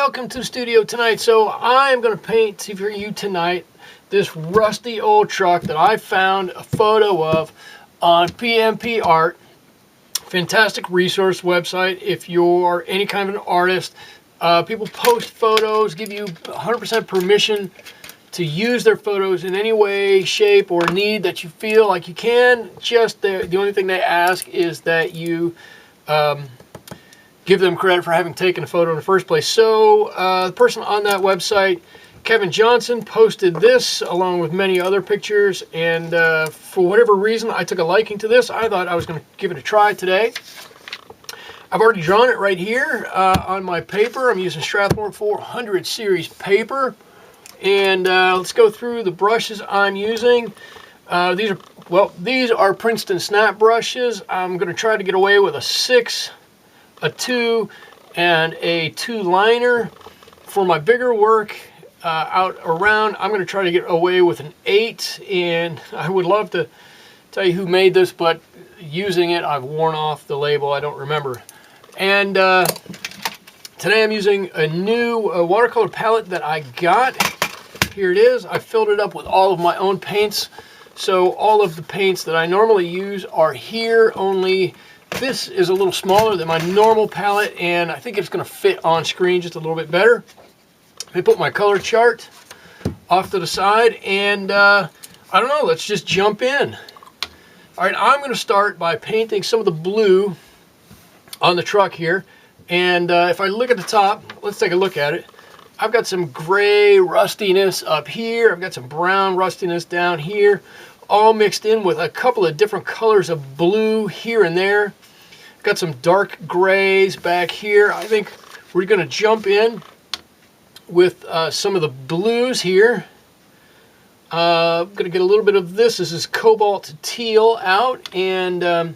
welcome to the studio tonight. So I'm going to paint for you tonight this rusty old truck that I found a photo of on PMP Art. Fantastic resource website if you're any kind of an artist. People post photos, give you 100% permission to use their photos in any way, shape, or need that you feel like you can. Just the only thing they ask is that you give them credit for having taken a photo in the first place. So the person on that website, Kevin Johnson, posted this along with many other pictures, and for whatever reason I took a liking to this. I thought I was going to give it a try today. I've already drawn it right here on my paper. I'm using Strathmore 400 series paper, and let's go through the brushes I'm using. These are Princeton snap brushes. I'm going to try to get away with a 6, a 2, and a 2 liner. For my bigger work out around, I'm going to try to get away with an 8, and I would love to tell you who made this, but using it I've worn off the label. I don't remember. And today I'm using a new watercolor palette that I got. Here it is. I filled it up with all of my own paints, so all of the paints that I normally use are here, only this is a little smaller than my normal palette, and I think it's going to fit on screen just a little bit better. Let me put my color chart off to the side, and I don't know, let's just jump in. All right, I'm going to start by painting some of the blue on the truck here, and if I look at the top, let's take a look at it. I've got some gray rustiness up here, I've got some brown rustiness down here, all mixed in with a couple of different colors of blue here and there. Got some dark grays back here. I think we're going to jump in with some of the blues here. I'm going to get a little bit of this. This is cobalt teal out, and I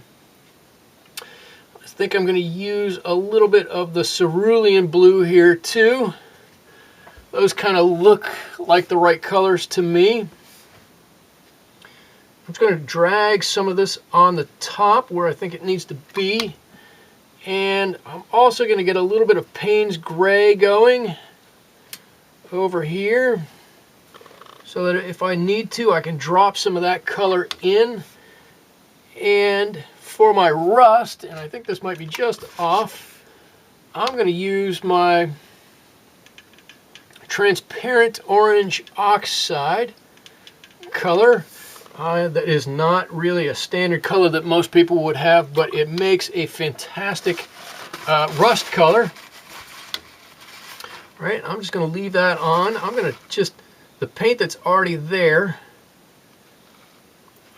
think I'm going to use a little bit of the cerulean blue here too. Those kind of look like the right colors to me. I'm just going to drag some of this on the top where I think it needs to be. And I'm also going to get a little bit of Payne's Gray going over here, so that if I need to, I can drop some of that color in. And for my rust, and I think this might be just off, I'm going to use my transparent orange oxide color. That is not really a standard color that most people would have, but it makes a fantastic rust color. All right, I'm just going to leave that on. I'm going to just, the paint that's already there,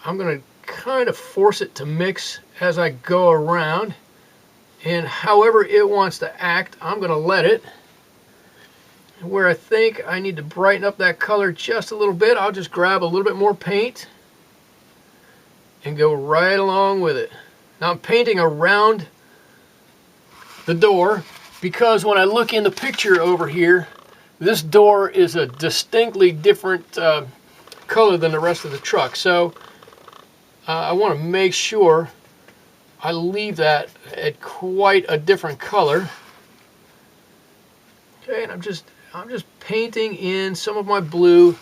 I'm going to kind of force it to mix as I go around, and however it wants to act, I'm going to let it. Where I think I need to brighten up that color just a little bit, I'll just grab a little bit more paint and go right along with it. Now I'm painting around the door because when I look in the picture over here, this door is a distinctly different color than the rest of the truck. So I want to make sure I leave that at quite a different color. Okay, and I'm just painting in some of my blue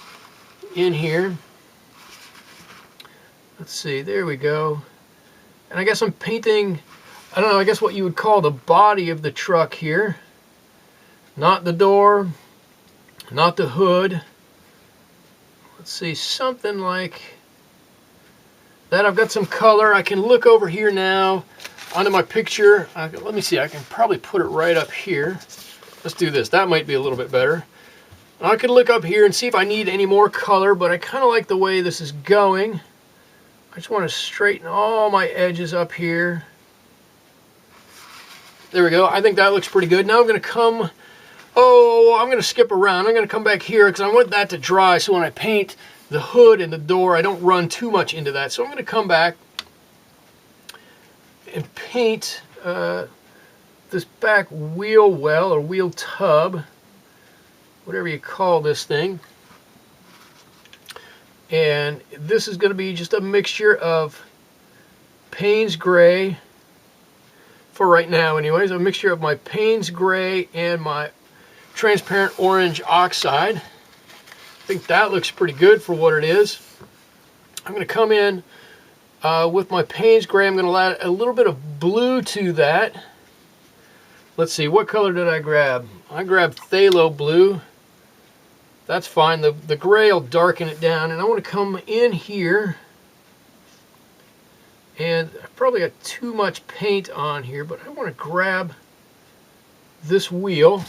in here. Let's see, there we go. And I guess I'm painting, I don't know, I guess what you would call the body of the truck here. Not the door, not the hood. Let's see, something like that. I've got some color. I can look over here now onto my picture. Let me see, I can probably put it right up here. Let's do this. That might be a little bit better. I could look up here and see if I need any more color, but I kind of like the way this is going. I just want to straighten all my edges up here. There we go. I think that looks pretty good. Now I'm going to come, I'm going to skip around. I'm going to come back here because I want that to dry, so when I paint the hood and the door, I don't run too much into that. So I'm going to come back and paint this back wheel well, or wheel tub, whatever you call this thing. And this is going to be just a mixture of Payne's Gray, for right now anyways, a mixture of my Payne's Gray and my transparent orange oxide. I think that looks pretty good for what it is. I'm going to come in with my Payne's Gray. I'm going to add a little bit of blue to that. Let's see, what color did I grab? I grabbed phthalo blue. That's fine. The gray will darken it down. And I want to come in here. And I've probably got too much paint on here, but I want to grab this wheel.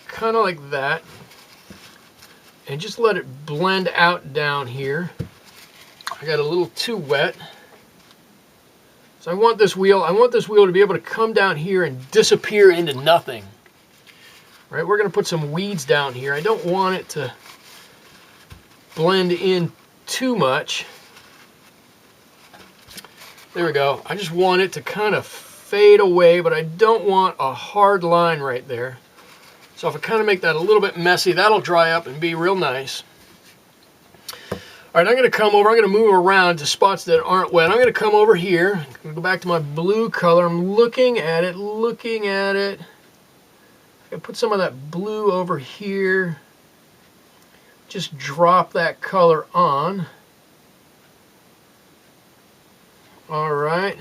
Kind of like that. And just let it blend out down here. I got a little too wet. So I want this wheel to be able to come down here and disappear into nothing. Right, we're going to put some weeds down here. I don't want it to blend in too much. There we go. I just want it to kind of fade away, but I don't want a hard line right there. So if I kind of make that a little bit messy, that'll dry up and be real nice. All right, I'm going to come over. I'm going to move around to spots that aren't wet. I'm going to come over here. I'm going to go back to my blue color. I'm looking at it, looking at it. I'm going to put some of that blue over here. Just drop that color on. All right.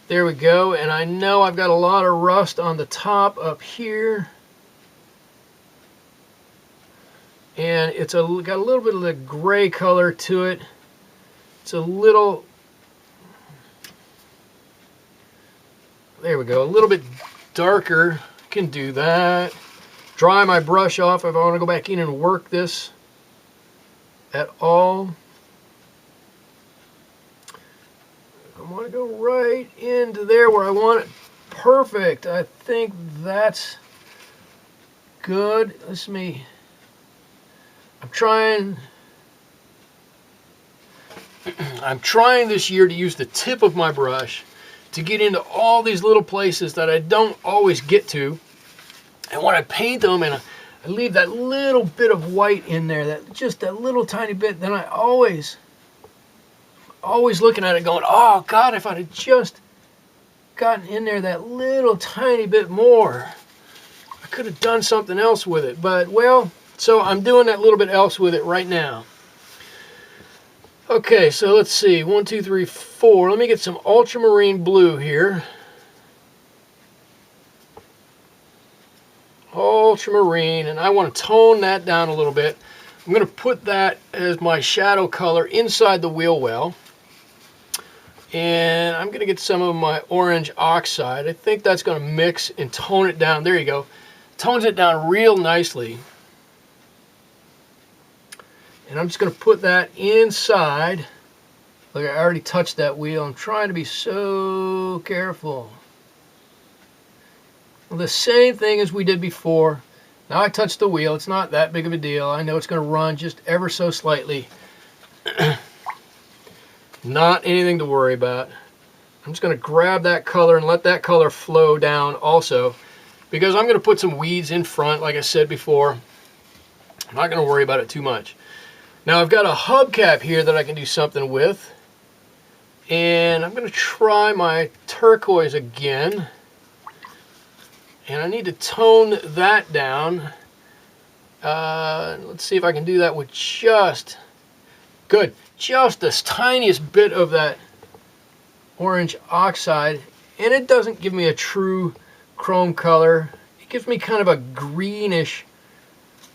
There we go, and I know I've got a lot of rust on the top up here. And it's got a little bit of the gray color to it. It's a little, there we go, a little bit darker. Can do that. Dry my brush off if I want to go back in and work this at all. I want to go right into there where I want it. Perfect. I think that's good. I'm trying this year to use the tip of my brush to get into all these little places that I don't always get to. And when I paint them and I leave that little bit of white in there, just that little tiny bit, then I always looking at it going, oh God, if I'd have just gotten in there that little tiny bit more, I could have done something else with it. But well, so I'm doing that little bit else with it right now. Okay, so let's see, 1, 2, 3, 4. Let me get some ultramarine blue here. Ultramarine, and I want to tone that down a little bit. I'm going to put that as my shadow color inside the wheel well. And I'm going to get some of my orange oxide. I think that's going to mix and tone it down. There you go. Tones it down real nicely. And I'm just going to put that inside. Look, I already touched that wheel. I'm trying to be so careful. Well, the same thing as we did before. Now I touched the wheel. It's not that big of a deal. I know it's going to run just ever so slightly. Not anything to worry about. I'm just going to grab that color and let that color flow down also, because I'm going to put some weeds in front, like I said before. I'm not going to worry about it too much. Now I've got a hubcap here that I can do something with, and I'm going to try my turquoise again, and I need to tone that down. Let's see if I can do that with just the tiniest bit of that orange oxide, and it doesn't give me a true chrome color. It gives me kind of a greenish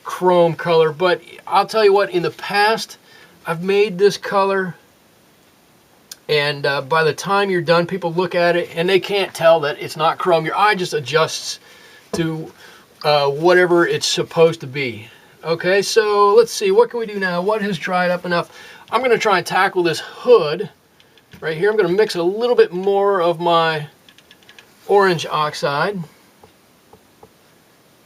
chrome color, but I'll tell you what, in the past I've made this color, and by the time you're done, people look at it and they can't tell that it's not chrome. Your eye just adjusts to whatever it's supposed to be. Okay, so let's see, what can we do now? What has dried up enough? I'm going to try and tackle this hood right here. I'm going to mix a little bit more of my orange oxide,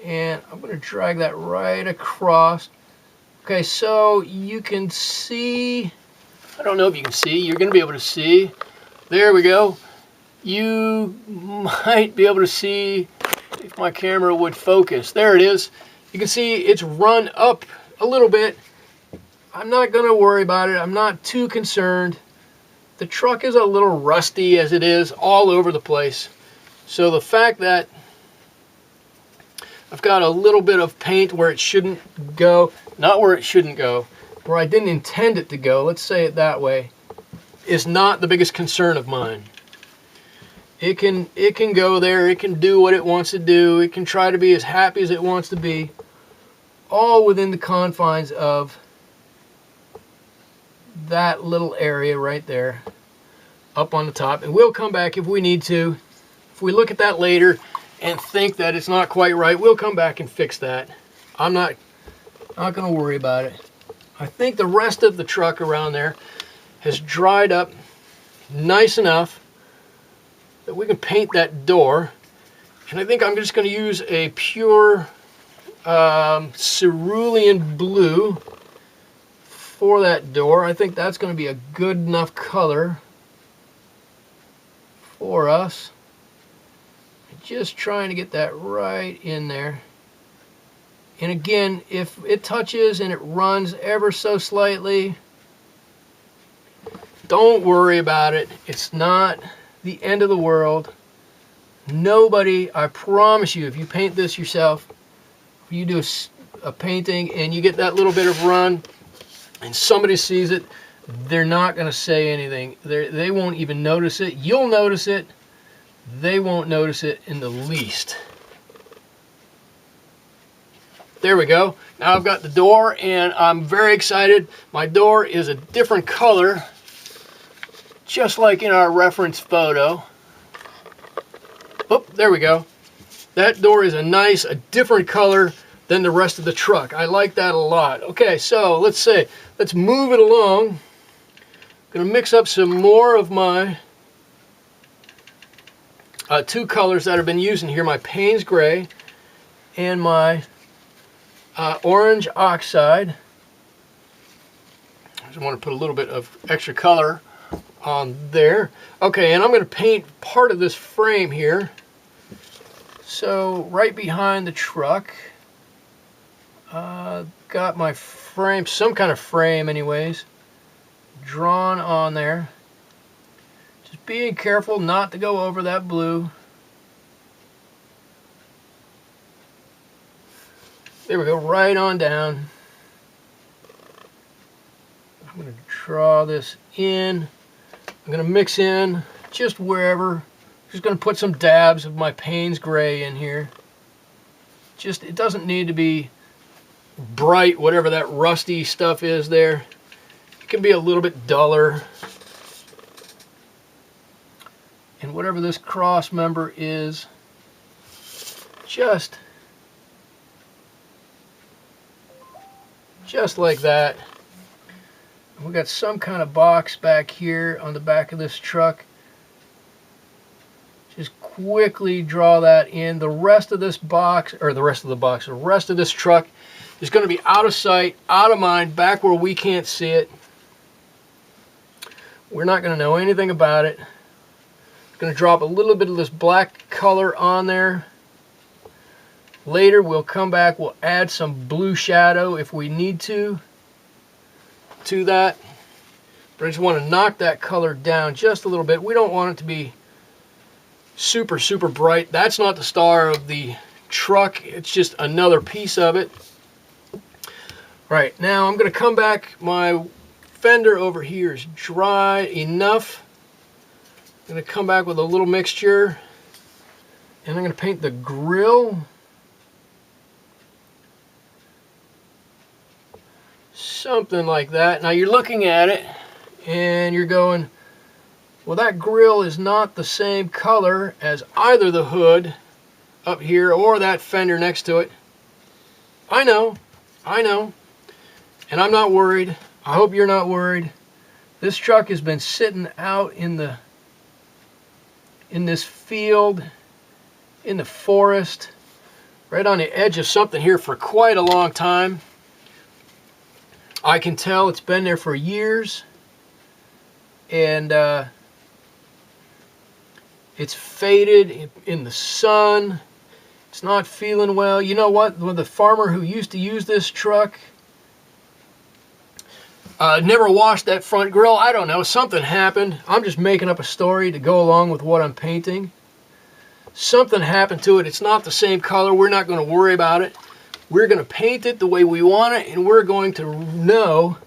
and I'm going to drag that right across. Okay, so you can see, I don't know if you can see, you're going to be able to see. There we go. You might be able to see if my camera would focus. There it is. You can see it's run up a little bit. I'm not going to worry about it. I'm not too concerned. The truck is a little rusty as it is all over the place. So the fact that I've got a little bit of paint where it shouldn't go, not where it shouldn't go, where I didn't intend it to go, let's say it that way, is not the biggest concern of mine. It can go there, it can do what it wants to do, it can try to be as happy as it wants to be, all within the confines of that little area right there up on the top. And we'll come back if we need to. If we look at that later and think that it's not quite right, we'll come back and fix that. I'm not going to worry about it. I think the rest of the truck around there has dried up nice enough that we can paint that door. And I think I'm just going to use a pure cerulean blue for that door. I think that's going to be a good enough color for us. Just trying to get that right in there. And again, if it touches and it runs ever so slightly, don't worry about it. It's not the end of the world. Nobody, I promise you, if you paint this yourself, if you do a painting and you get that little bit of run and somebody sees it, they're not going to say anything. They won't even notice it. You'll notice it. They won't notice it in the least. There we go. Now I've got the door and I'm very excited. My door is a different color, just like in our reference photo. Oh, there we go. That door is a different color than the rest of the truck. I like that a lot. Okay, so let's move it along. I'm going to mix up some more of my two colors that I've been using here, my Payne's Gray and my orange oxide. I just want to put a little bit of extra color on there. Okay, and I'm going to paint part of this frame here. So right behind the truck, got my frame, some kind of frame anyways, drawn on there. Just being careful not to go over that blue. There we go, right on down. I'm going to draw this in. I'm going to mix in just wherever. Just going to put some dabs of my Payne's Gray in here. Just, it doesn't need to be bright, whatever that rusty stuff is there. It can be a little bit duller. And whatever this cross member is, just like that. We got some kind of box back here on the back of this truck. Just quickly draw that in. The rest of this box, or the rest of this truck is going to be out of sight, out of mind, back where we can't see it. We're not going to know anything about it. I'm going to drop a little bit of this black color on there. Later we'll come back, we'll add some blue shadow if we need to that. But I just want to knock that color down just a little bit. We don't want it to be super, super bright. That's not the star of the truck. It's just another piece of it. Right, now I'm going to come back. My fender over here is dry enough. I'm going to come back with a little mixture. And I'm going to paint the grill. Something like that. Now you're looking at it and you're going, well, that grill is not the same color as either the hood up here or that fender next to it. I know. And I'm not worried. I hope you're not worried. This truck has been sitting out in this field, in the forest, right on the edge of something here for quite a long time. I can tell it's been there for years, and it's faded in the sun. It's not feeling well. You know what? The farmer who used to use this truck never washed that front grill. I don't know. Something happened. I'm just making up a story to go along with what I'm painting. something happened to it. It's not the same color. We're not going to worry about it. We're going to paint it the way we want it, and we're going to know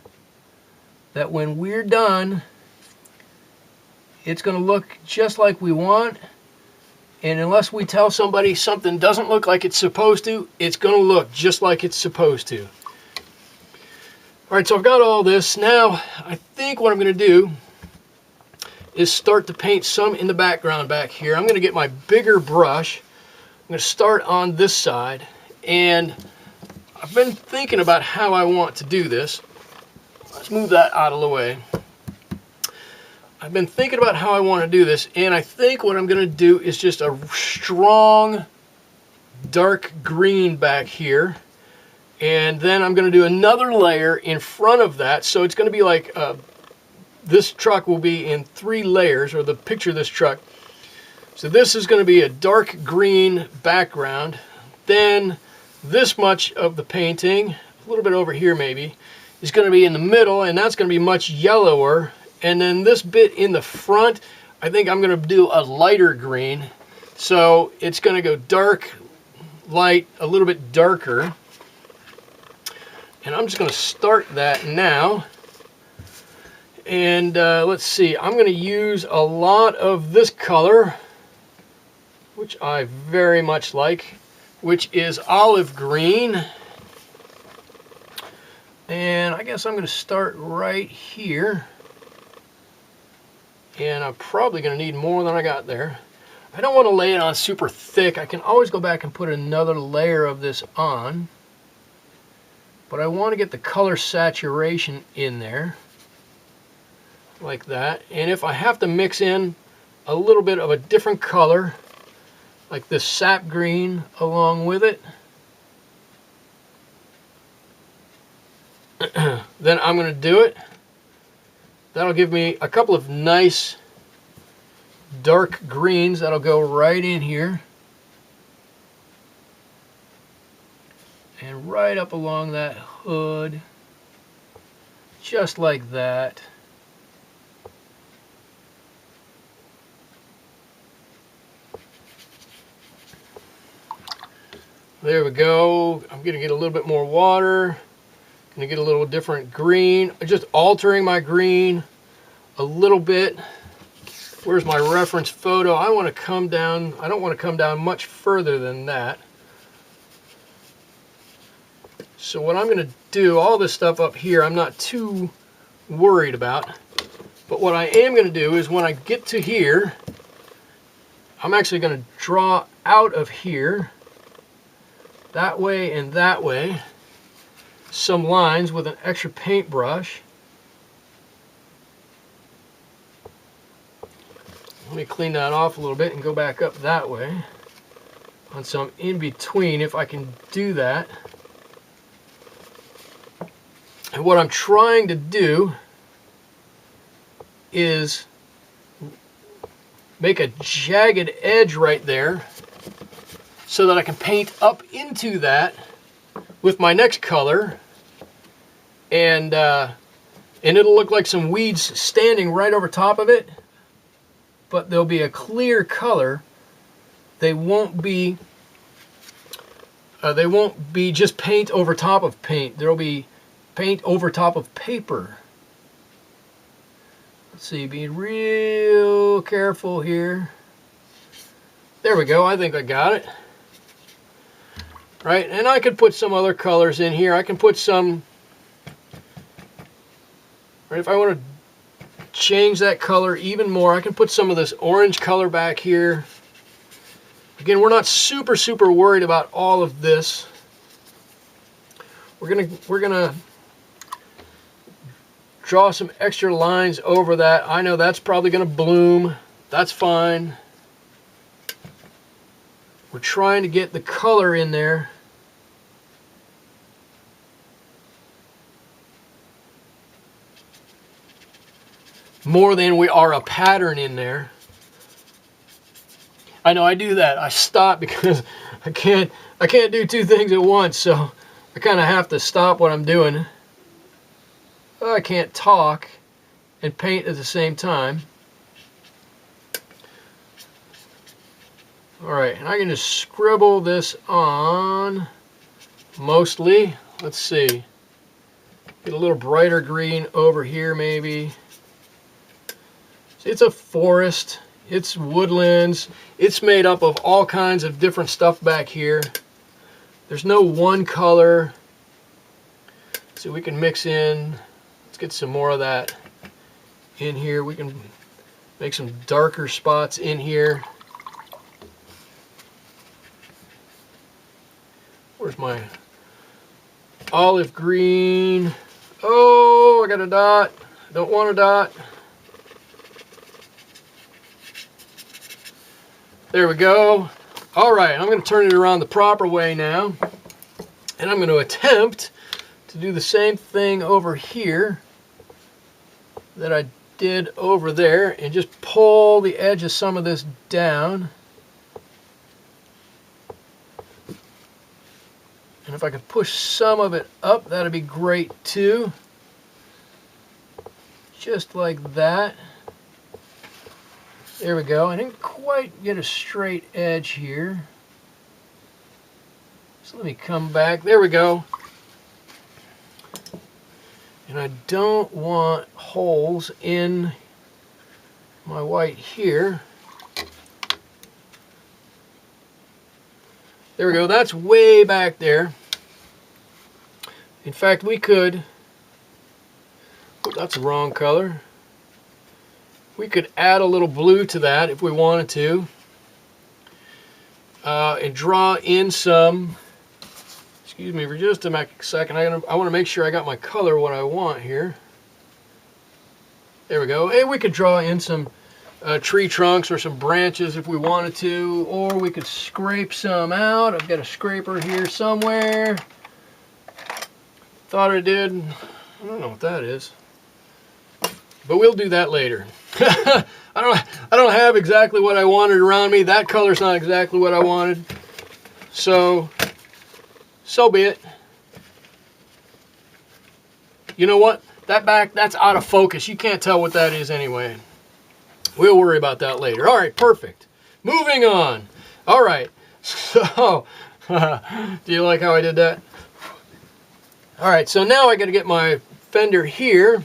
that when we're done, it's going to look just like we want. And unless we tell somebody something doesn't look like it's supposed to, it's going to look just like it's supposed to. All right, so I've got all this. Now, I think what I'm going to do is start to paint some in the background back here. I'm going to get my bigger brush. I'm going to start on this side. And I've been thinking about how I want to do this. Let's move that out of the way. I've been thinking about how I want to do this, and I think what I'm going to do is just a strong dark green back here, and then I'm going to do another layer in front of that. So it's going to be like this truck will be in 3 layers, or the picture of this truck. So this is going to be a dark green background. Then this much of the painting, a little bit over here maybe, is going to be in the middle, and that's going to be much yellower. And then this bit in the front, I think I'm going to do a lighter green. So it's going to go dark, light, a little bit darker. And I'm just going to start that now. And let's see, I'm going to use a lot of this color, which I very much like, which is olive green. And I guess I'm going to start right here. And I'm probably going to need more than I got there. I don't want to lay it on super thick. I can always go back and put another layer of this on. But I want to get the color saturation in there. Like that. And if I have to mix in a little bit of a different color, like this sap green along with it, then I'm going to do it. That'll give me a couple of nice dark greens that'll go right in here. And right up along that hood. Just like that. There we go. I'm going to get a little bit more water. Going to get a little different green. Just altering my green a little bit. Where's my reference photo? I want to come down. I don't want to come down much further than that. So what I'm going to do, all this stuff up here, I'm not too worried about. But what I am going to do is when I get to here, I'm actually going to draw out of here, that way and that way, some lines with an extra paintbrush. Let me clean that off a little bit and go back up that way on some in between if I can do that. And what I'm trying to do is make a jagged edge right there so that I can paint up into that with my next color, and it'll look like some weeds standing right over top of it, but there'll be a clear color. They won't be just paint over top of paint. There'll be paint over top of paper. Let's see, be real careful here. There we go. I think I got it. Right, and I could put some other colors in here. I can put some, right, if I want to change that color even more, I can put some of this orange color back here. Again, we're not super worried about all of this. We're gonna draw some extra lines over that. I know that's probably gonna bloom. That's fine. We're trying to get the color in there. More than we are a pattern in there. I know I do that. I stop because I can't do 2 things at once, so I kind of have to stop what I'm doing. I can't talk and paint at the same time. All right, and I can just scribble this on mostly. Let's see. Get a little brighter green over here maybe. See, it's a forest. It's woodlands. It's made up of all kinds of different stuff back here. There's no one color. So we can mix in. Let's get some more of that in here. We can make some darker spots in here. Where's my olive green? Oh, I got a dot. Don't want a dot. There we go. All right, I'm going to turn it around the proper way now. And I'm going to attempt to do the same thing over here that I did over there and just pull the edge of some of this down. And if I could push some of it up, that'd be great too. Just like that. There we go. I didn't quite get a straight edge here. So let me come back. There we go. And I don't want holes in my white here. There we go. That's way back there. In fact, we could, oh, that's the wrong color. We could add a little blue to that if we wanted to. And draw in some, excuse me for just a second, I want to make sure I got my color what I want here. There we go. And we could draw in some tree trunks or some branches if we wanted to, or we could scrape some out. I've got a scraper here somewhere. Thought I did. I don't know what that is, but we'll do that later. I don't have exactly what I wanted around me. That color's not exactly what I wanted, so be it. You know what? That's out of focus. You can't tell what that is anyway. We'll worry about that later. All right, perfect. Moving on. All right. So, do you like how I did that? All right, so now I got to get my fender here.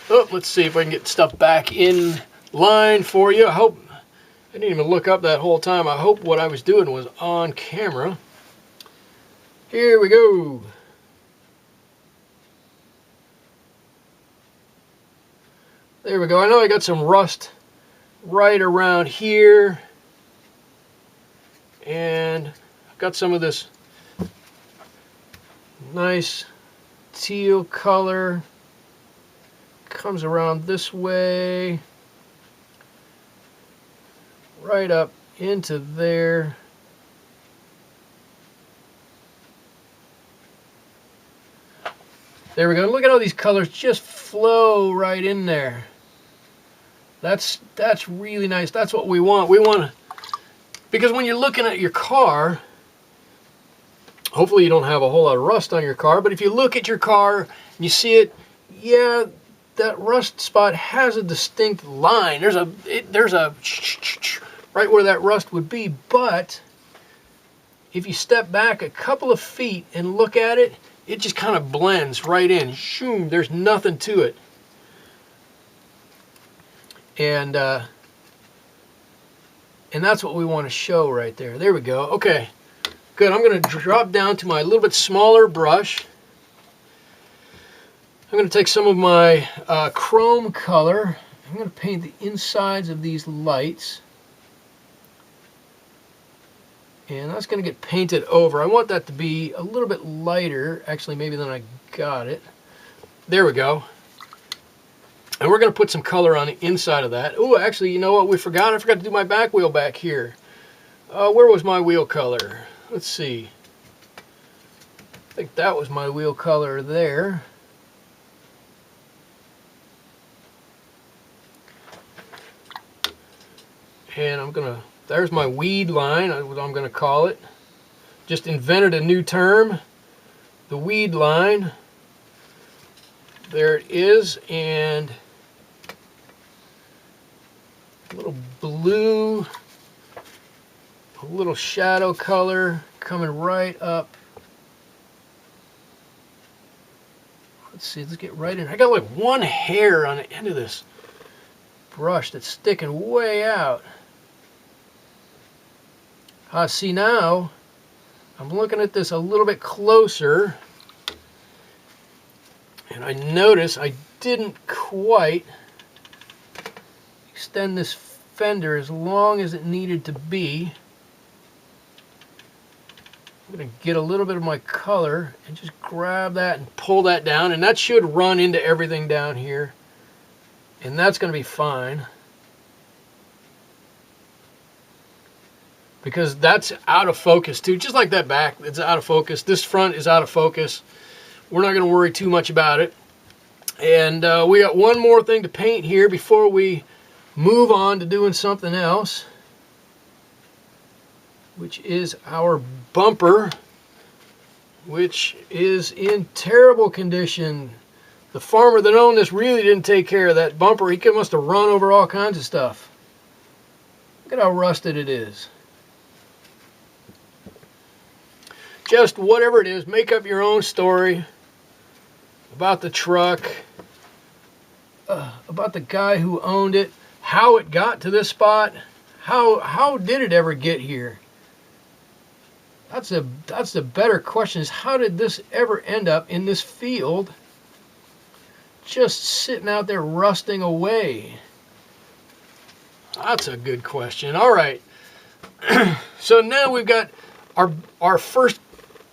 Oh, let's see if I can get stuff back in line for you. I didn't even look up that whole time. I hope what I was doing was on camera. Here we go. There we go. I know I got some rust right around here. And I've got some of this nice teal color. Comes around this way. Right up into there. There we go. Look at how these colors just flow right in there. That's really nice. That's what we want. We want to, because when you're looking at your car, hopefully you don't have a whole lot of rust on your car, but if you look at your car and you see it, yeah, that rust spot has a distinct line. There's a right where that rust would be, but if you step back a couple of feet and look at it, it just kind of blends right in. Shoom, there's nothing to it. And that's what we want to show right there. There we go. Okay, good. I'm going to drop down to my little bit smaller brush. I'm going to take some of my chrome color. I'm going to paint the insides of these lights. And that's going to get painted over. I want that to be a little bit lighter, actually, maybe than I got it. There we go. And we're going to put some color on the inside of that. Oh, actually, you know what we forgot? I forgot to do my back wheel back here. Where was my wheel color? Let's see. I think that was my wheel color there. And I'm going to, there's my weed line, I'm going to call it. Just invented a new term, the weed line. There it is, and a little blue little shadow color coming right up. Let's see, let's get right in. I got like one hair on the end of this brush that's sticking way out. See, now I'm looking at this a little bit closer, and I notice I didn't quite extend this fender as long as it needed to be. I'm going to get a little bit of my color and just grab that and pull that down, and that should run into everything down here, and that's going to be fine because that's out of focus too, just like that back. It's out of focus. This front is out of focus. We're not going to worry too much about it. And we got one more thing to paint here before we move on to doing something else, which is our bumper, which is in terrible condition. The farmer that owned this really didn't take care of that bumper. He must have run over all kinds of stuff. Look at how rusted it is. Just whatever it is, make up your own story about the truck, about the guy who owned it, how it got to this spot. How did it ever get here? That's the better question, is how did this ever end up in this field just sitting out there rusting away? That's a good question. All right. So now we've got our first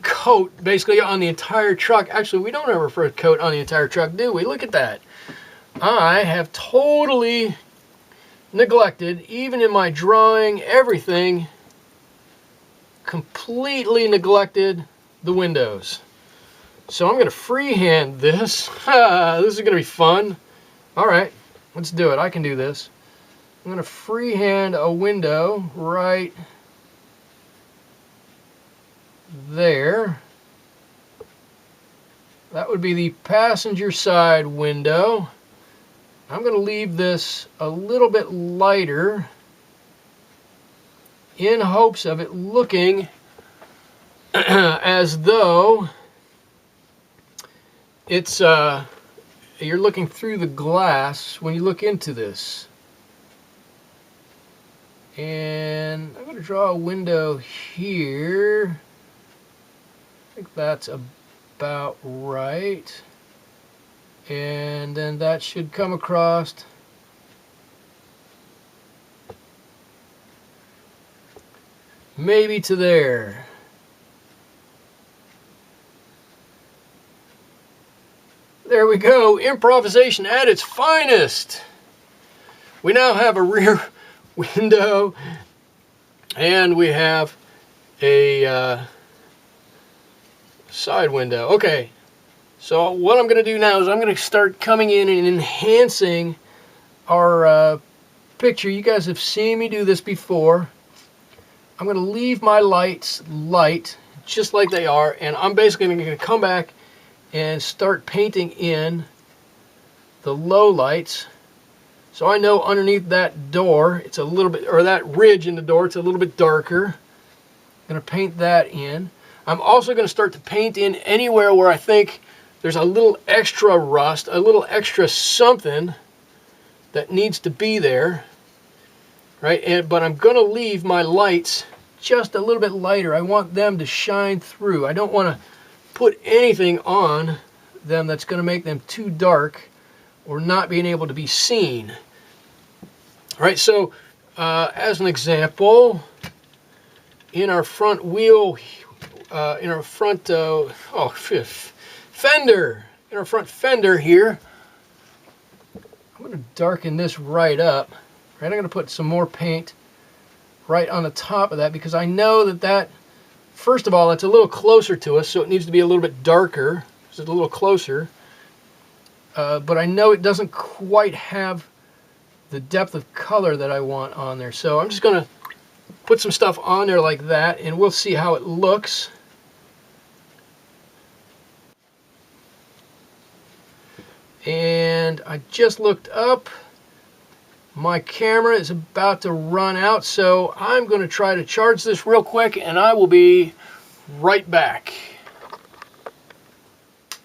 coat basically on the entire truck. Actually, we don't have our first coat on the entire truck, do we? Look at that. I have totally neglected, even in my drawing, everything, completely neglected the windows. So I'm going to freehand this. This is going to be fun. All right, let's do it. I can do this. I'm going to freehand a window right there. That would be the passenger side window. I'm going to leave this a little bit lighter in hopes of it looking as though it's you're looking through the glass when you look into this. And I'm going to draw a window here. I think that's about right. And then that should come across maybe to there. There we go. Improvisation at its finest. We now have a rear window and we have a side window. Okay. So what I'm going to do now is I'm going to start coming in and enhancing our picture. You guys have seen me do this before. I'm going to leave my lights light, just like they are, and I'm basically going to come back and start painting in the low lights. So I know underneath that door, it's a little bit, or that ridge in the door, it's a little bit darker. I'm going to paint that in. I'm also going to start to paint in anywhere where I think there's a little extra rust, a little extra something that needs to be there, right? But I'm going to leave my lights just a little bit lighter. I want them to shine through. I don't want to put anything on them that's going to make them too dark or not being able to be seen. All right, so as an example, in our front wheel, in our front fender, in our front fender here, I'm going to darken this right up. Right, I'm going to put some more paint right on the top of that because I know that first of all, it's a little closer to us, so it needs to be a little bit darker. It's a little closer. But I know it doesn't quite have the depth of color that I want on there. So I'm just going to put some stuff on there like that, and we'll see how it looks. And I just looked up. My camera is about to run out, so I'm going to try to charge this real quick, and I will be right back.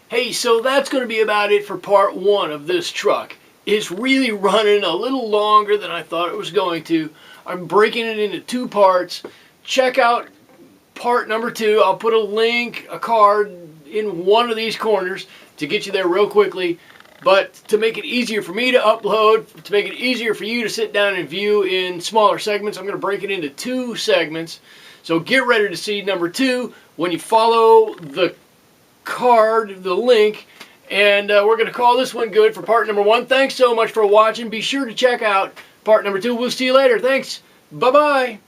Hey, so that's going to be about it for part 1 of this truck. It's really running a little longer than I thought it was going to. I'm breaking it into 2 parts. Check out part number 2. I'll put a link, a card in one of these corners to get you there real quickly. But to make it easier for me to upload, to make it easier for you to sit down and view in smaller segments, I'm going to break it into 2 segments. So get ready to see number 2 when you follow the card, the link, and we're going to call this one good for part number 1. Thanks so much for watching. Be sure to check out part number 2. We'll see you later. Thanks. Bye-bye.